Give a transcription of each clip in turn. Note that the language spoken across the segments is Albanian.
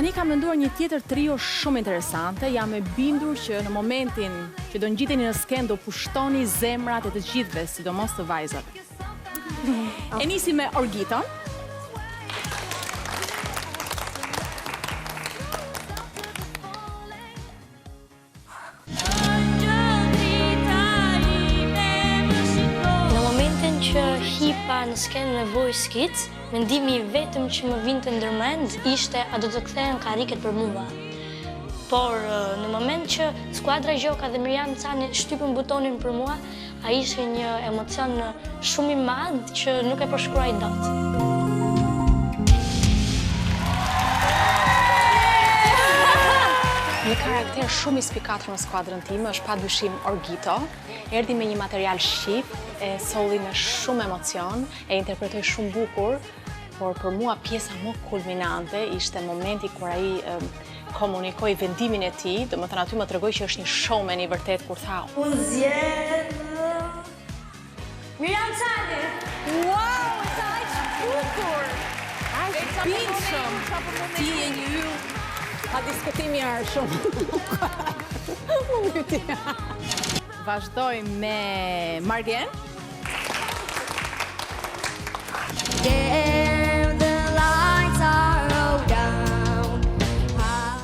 Tani kam menduar një tjetër trio shumë interesante. Jam e bindur që në momentin që do ngjiteni në sken do pushtoni zemrat e të gjithëve, sidomos të vajzave. E nisi me Orgiton. Në momentin që hipa në skenë me Voice Kids, mendimi vetëm që më vinte ndërmend ishte a do të kthehen karriket për mua. Por në moment që skuadra Gjoka dhe Miriam Cani shtypën butonin për mua, ai ishte një emocion shumë i madh që nuk e përshkruaj dot. Një karakter shumë i spikatër në skuadrën time është padyshim Orgito. Erdhi me një material shqip, e solli me shumë emocion, e interpretoi shumë bukur, por për mua pjesa më kulminante ishte momenti kur ai komunikoi vendimin e tij, domethënë aty më tregoi që është një showman i vërtet kur tha Unë zgjedh Miriam Cani. wow, sa aq bukur! Aq bindshëm! Ti je një yll pa diskutim i arshëm. Vazhdoj me Margen.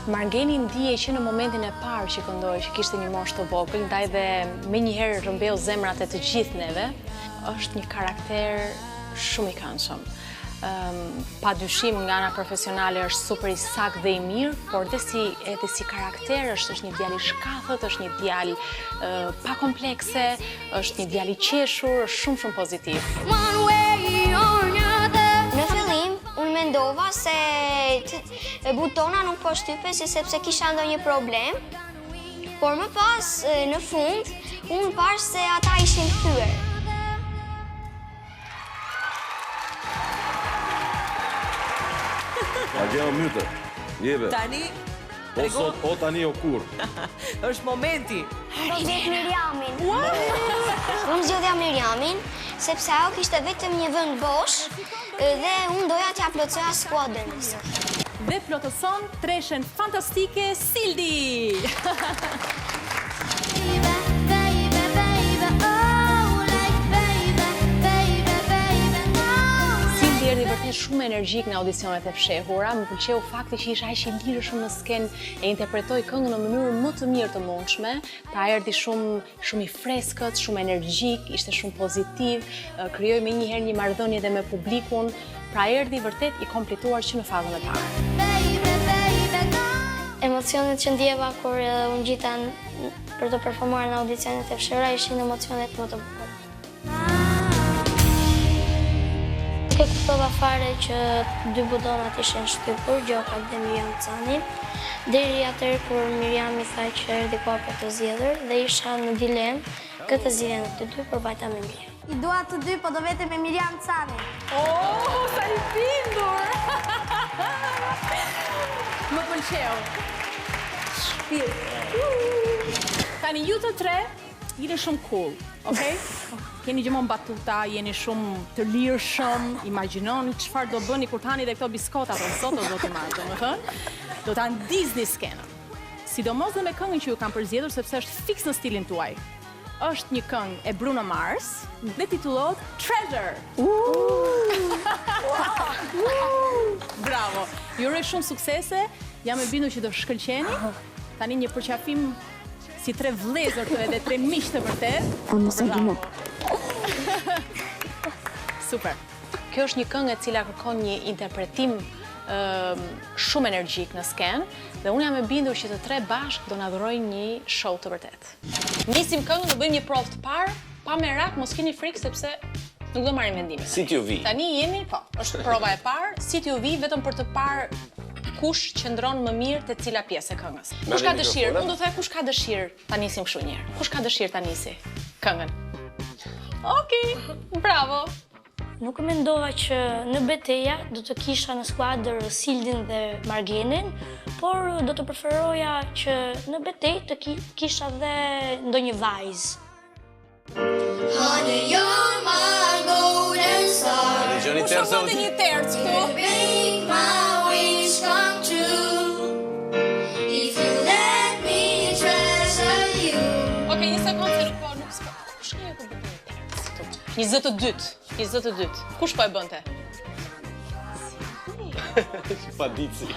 Margeni ndihej që në momentin e parë që këndoi që kishte një moshë të vogël, ndaj dhe menjëherë rrëmbeu zemrat e të gjithë neve. Është një karakter shumë i këndshëm. Padyshim nga ana profesionale është super i saktë dhe i mirë, por edhe si karakter është një djalë i shkathët, është një djalë pa komplekse, është një djalë i qeshur, është shumë pozitiv. Në fillim, unë mendova se butona nuk po shtypeshin sepse kisha ndonjë problem, por më pas, në fund, unë pash se ata ishin kthyer. A gjeo myte, jeve. Tani, O sot, o tani, o kur. është momenti. Do zgjedh Miriamin. Unë zgjodhja Miriamin, sepse ajo kishte vetëm një vend bosh dhe unë doja t'ja plotësoja skuadrën. Dhe plotëson treshen fantastike Sildi. Sildi erdhi vërtet shumë energjik në audicionet e fshehura. Më pëlqeu fakti që ishte aq i lirshëm në skenë e interpretoi këngën në mënyrë më të mirë të mundshme. Pra erdhi shumë i freskët, shumë energjik, ishte shumë pozitiv, krijoi menjëherë një marrëdhënie edhe me publikun. Pra erdhi vërtet i kompletuar që në fazën e parë. Emocionet që ndjeva kur unë gjita për të performuar në audicionet e fshehura ishin emocionet më të bukur. Nuk e kuptova fare që dy butonat ishin shtypur, Gjoka dhe Miriam Cani, deri atëherë kur Miriam i tha që erdhi koha për të zgjedhur dhe isha në dilemë këtë zgjedhje në të dy, por vajta me Miriam. I dua të dy, po do vete me Miriam Cani. Oh, sa i bindur! Më pëlqeu. Tani ju të tre jeni shumë cool, okay? Keni gjithmonë batuta, jeni shumë të lirshëm, imagjinoni çfarë do bëni kur tani dhe këto biskota apo sot do t'i marrë, domethënë, do ta ndizni skenën. Sidomos dhe me këngën që ju kam përzgjedhur sepse është fiks në stilin tuaj. Është një këngë e Bruno Mars dhe titullohet Treasure. Bravo. Ju uroj shumë suksese. Jam e bindur që do shkëlqeni. Tani një përqafim si tre vëllezër të edhe tre miq të vërtet. Bravo. Super. Kjo është një këngë e cila kërkon një interpretim shumë energjik në skenë dhe unë jam e bindur që të tre bashkë do na dhurojnë një show të vërtet. Nisim këngën, do bëjmë një provë të parë, pa merak, mos keni frikë sepse nuk do marrim vendime. Si t'ju vi? Tani jemi, po, është prova e parë, si t'ju vi vetëm për të parë kush qëndron më mirë te cila pjesë e këngës. Kush ka dëshirë? Unë do të thoj kush ka dëshirë ta nisim kështu një herë. Kush ka dëshirë ta nisi këngën? Okej, bravo. Nuk mendova që në betejë do të kisha në skuadër Sildin dhe Margenin, por do të preferoja që në betejë të kisha dhe ndonjë vajzë. Honey, you're my golden star. Kush do të një tercë këtu? Make my wish come true. 22. Kush po e bënte? Padici.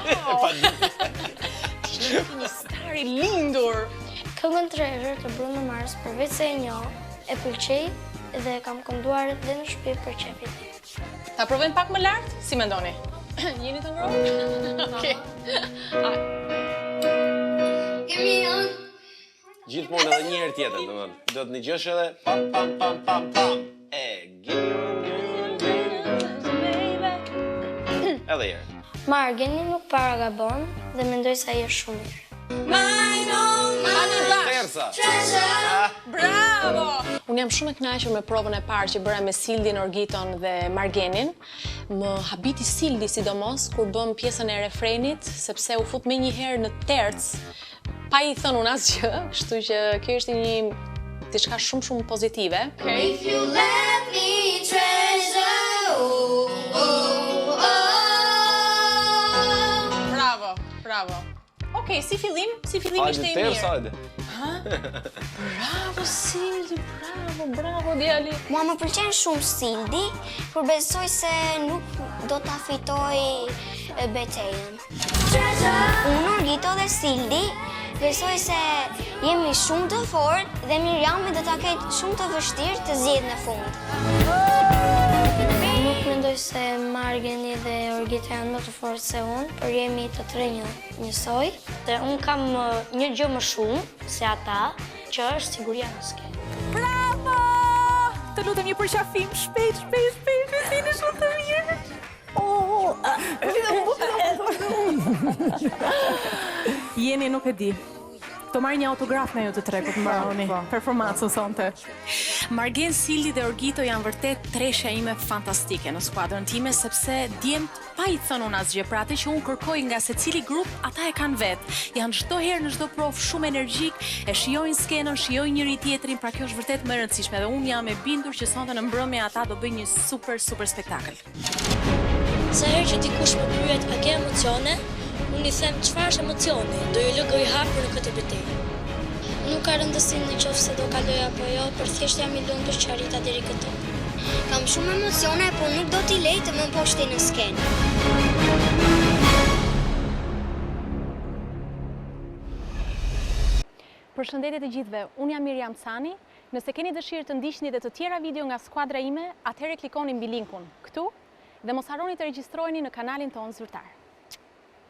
Ishte një star i lindur. Këngën Treasure të Bruno Mars, përveç se e njoh, e pëlqej dhe kam kënduar edhe në shtëpi për qefit. Ta provojmë pak më lart? Si mendoni? Jeni të ngrohtë? Okej. Gjithmonë edhe një herë tjetër, domethënë. Do të ndëgjosh edhe pam pam pam pam pam. Give me edhe herë. Margeni nuk para gabon dhe mendoj se ai është shumë mirë. Tersa. Bravo! Unë jam shumë e kënaqur me provën e parë që bëra me Sildin, Orgiton dhe Margenin. Më habiti Sildi sidomos kur bëm pjesën e refrenit, sepse u fut menjëherë në terc, pa i thënë unë asgjë, kështu që kjo ishte diçka shumë pozitive. If you let me treasure, oh, oh, oh. Bravo. Okej, si fillim ishte i mirë. Hajde. Bravo Sildi, bravo djali. Mua më pëlqen shumë Sildi, por besoj se nuk do ta fitoj betejën. Unë, Orgito dhe Sildi besoj se jemi shumë të fortë dhe Miriami do ta ketë shumë të vështirë të zgjedhë në fund. Nuk mendoj se Margeni dhe Orgita janë më të fortë se unë, por jemi të tre njësoj. Dhe unë kam një gjë më shumë se ata, që është siguria në skenë. Bravo! Të lutem një përqafim shpejt, Kristine, shumë të mirë. Jeni nuk e di. Të marrë një autograf nga ju të tre për të mbaroni performancën sonte. Margen, Sildi dhe Orgito janë vërtet treshja ime fantastike në skuadrën time, sepse djemt pa i thënë unë asgjë, pra atë që unë kërkoj nga secili grup, ata e kanë vetë. Janë çdo herë në çdo provë shumë energjik, e shijojnë skenën, shijojnë njëri tjetrin, pra kjo është vërtet më e rëndësishme dhe unë jam e bindur që sonte në mbrëmje ata do bëjnë një super spektakël. Sa herë që dikush më pyet a ke emocione, unë i them çfarë është emocioni, do ju lë gojë hapur në këtë betejë. Nuk ka rëndësi nëse do kaloj apo jo, por thjesht jam i lumtur që arrita deri këtu. Kam shumë emocione, por nuk do t'i lej të më mposhti në skenë. Përshëndetje të gjithëve, unë jam Miriam Cani. Nëse keni dëshirë të ndiqni dhe të tjera video nga skuadra ime, atëherë klikoni mbi linkun këtu dhe mos harroni të regjistroheni në kanalin tonë zyrtar.